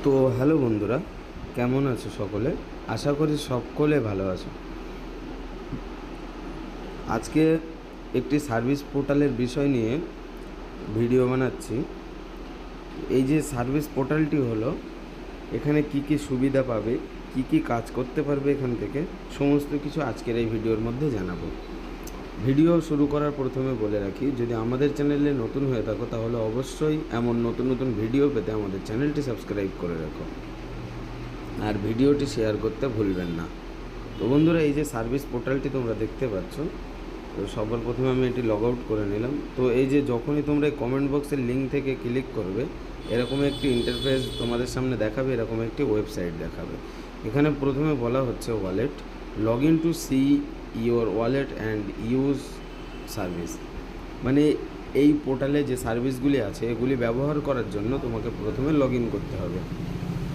তো হ্যালো বন্ধুরা, কেমন আছো সকলে? আশা করি সকলে ভালো আছো। আজকে একটি সার্ভিস পোর্টালের বিষয় নিয়ে ভিডিও বানাচ্ছি। এই যে সার্ভিস পোর্টালটি হলো, এখানে কি কি সুবিধা পাবে, কি কি কাজ করতে পারবে এখান থেকে, সমস্ত কিছু আজকের এই ভিডিওর মধ্যে জানাবো। ভিডিও শুরু করার প্রথমে বলে রাখি, যদি আমাদের চ্যানেলে নতুন হয়ে থাকো তাহলে অবশ্যই এমন নতুন নতুন ভিডিও পেতে আমাদের চ্যানেলটি সাবস্ক্রাইব করে রাখো আর ভিডিওটি শেয়ার করতে ভুলবেন না। তো বন্ধুরা, এই যে সার্ভিস পোর্টালটি তোমরা দেখতে পাচ্ছ, তো সবার প্রথমে আমি এটি লগ আউট করে নিলাম। তো এই যে যখনই তোমরা এই কমেন্ট বক্সের লিঙ্ক থেকে ক্লিক করবে, এরকম একটি ইন্টারফেস তোমাদের সামনে দেখাবে, এরকম একটি ওয়েবসাইট দেখাবে। এখানে প্রথমে বলা হচ্ছে wallet, log in to see your wallet and use service. মানে এই পোর্টালে যে সার্ভিসগুলি আছে এগুলি ব্যবহার করার জন্য তোমাকে প্রথমে লগ ইন করতে হবে।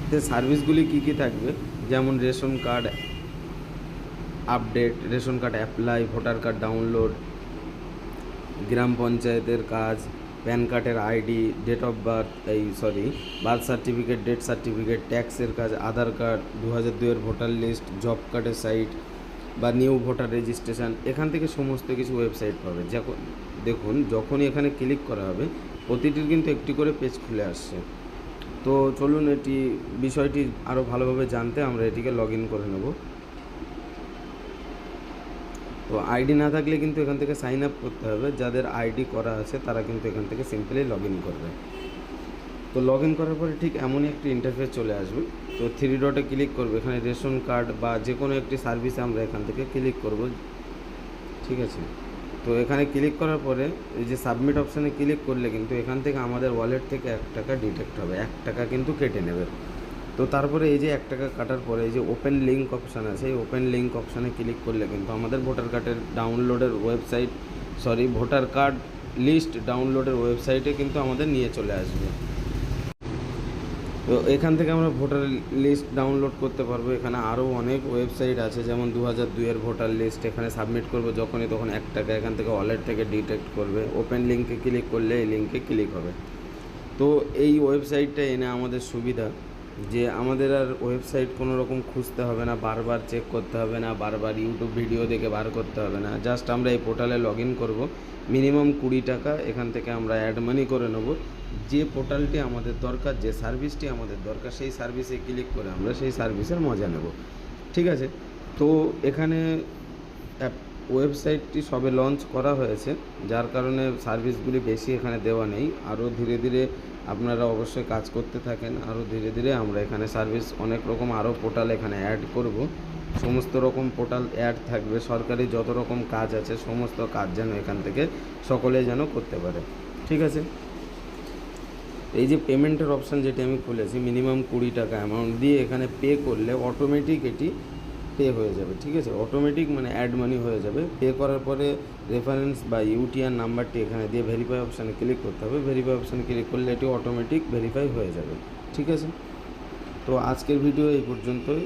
তো সার্ভিসগুলি কী কী থাকবে, যেমন ration card update, ration card apply, voter card download, গ্রাম পঞ্চায়েতের কাজ, প্যান কার্ডের ID, date of birth birth certificate, death certificate, ট্যাক্সের কাজ, আধার কার্ড, 2002-এর ভোটার লিস্ট, জব কার্ডের সাইট বা নিউ ভোটার রেজিস্ট্রেশন। এখান থেকে সমস্ত কিছু ওয়েবসাইট পাবে। দেখুন, যখনই এখানে ক্লিক করা হবে প্রতিটির কিন্তু একটি করে পেজ খুলে আসছে। তো চলুন বিষয়টি আরও ভালোভাবে জানতে আমরা এটিকে লগ ইন করে নেব। তো আইডি না থাকলে কিন্তু এখান থেকে সাইন আপ করতে হবে। যাদের আইডি করা আছে তারা কিন্তু এখান থেকে সিম্পলি লগ ইন করবে। তো লগ ইন করার পরে ঠিক এমনই একটি ইন্টারফেস চলে আসবে। তো 3 ডটে ক্লিক করবে, এখানে রেশন কার্ড বা যে কোনো একটি সার্ভিসে আমরা এখান থেকে ক্লিক করব। ঠিক আছে, তো এখানে ক্লিক করার পরে এই যে সাবমিট অপশানে ক্লিক করলে কিন্তু এখান থেকে আমাদের ওয়ালেট থেকে 1 টাকা ডিটেক্ট হবে, 1 টাকা কিন্তু কেটে নেবে। তো তারপরে এই যে 1 টাকা কাটার পরে এই যে ওপেন লিঙ্ক অপশান আছে, এই ওপেন লিঙ্ক অপশানে ক্লিক করলে কিন্তু আমাদের ভোটার কার্ডের ডাউনলোডের ভোটার কার্ড লিস্ট ডাউনলোডের ওয়েবসাইটে কিন্তু আমাদের নিয়ে চলে আসবে। তো এখান থেকে আমরা ভোটার লিস্ট ডাউনলোড করতে পারবো। এখানে আরও অনেক ওয়েবসাইট আছে, যেমন 2002-এর ভোটার লিস্ট। এখানে সাবমিট করবো যখনই, তখন 1 টাকা এখান থেকে ওয়ালেট থেকে ডিটেক্ট করবে। ওপেন লিঙ্কে ক্লিক করলে এই লিঙ্কে ক্লিক হবে। তো এই ওয়েবসাইটটা এনে আমাদের সুবিধা যে আমাদের আর ওয়েবসাইট কোনো রকম খুঁজতে হবে না, বারবার চেক করতে হবে না, বারবার ইউটিউব ভিডিও দেখে বার করতে হবে না। জাস্ট আমরা এই পোর্টালে লগ ইন করবো। মিনিমাম 20 টাকা এখান থেকে আমরা অ্যাড মানি করে নেব। যে পোর্টালটি আমাদের দরকার, যে সার্ভিসটি আমাদের দরকার, সেই সার্ভিসে ক্লিক করে আমরা সেই সার্ভিসের মজা নেব। ঠিক আছে, তো এখানে ওয়েবসাইটটি সবে লঞ্চ করা হয়েছে, যার কারণে সার্ভিসগুলি বেশি এখানে দেওয়া নেই। আরও ধীরে ধীরে আপনারা অবশ্যই কাজ করতে থাকেন। আরও ধীরে ধীরে আমরা এখানে সার্ভিস অনেক রকম আরও পোর্টাল এখানে অ্যাড করব। সমস্ত রকম পোর্টাল অ্যাড থাকবে। সরকারি যত রকম কাজ আছে সমস্ত কাজ যেন এখান থেকে সকলে যেন করতে পারে। ঠিক আছে, এই যে পেমেন্টের অপশান যেটি আমি খুলেছি, মিনিমাম 20 টাকা অ্যামাউন্ট দিয়ে এখানে পে করলে অটোমেটিক এটি পে হয়ে যাবে। ঠিক আছে, অটোমেটিক মানে অ্যাড মানি হয়ে যাবে। পে করার পরে রেফারেন্স বা ইউটিআর নাম্বারটি এখানে দিয়ে ভেরিফাই অপশানে ক্লিক করতে হবে। ভেরিফাই অপশানে ক্লিক করলে এটি অটোমেটিক ভেরিফাই হয়ে যাবে। ঠিক আছে, তো আজকের ভিডিও এই পর্যন্তই।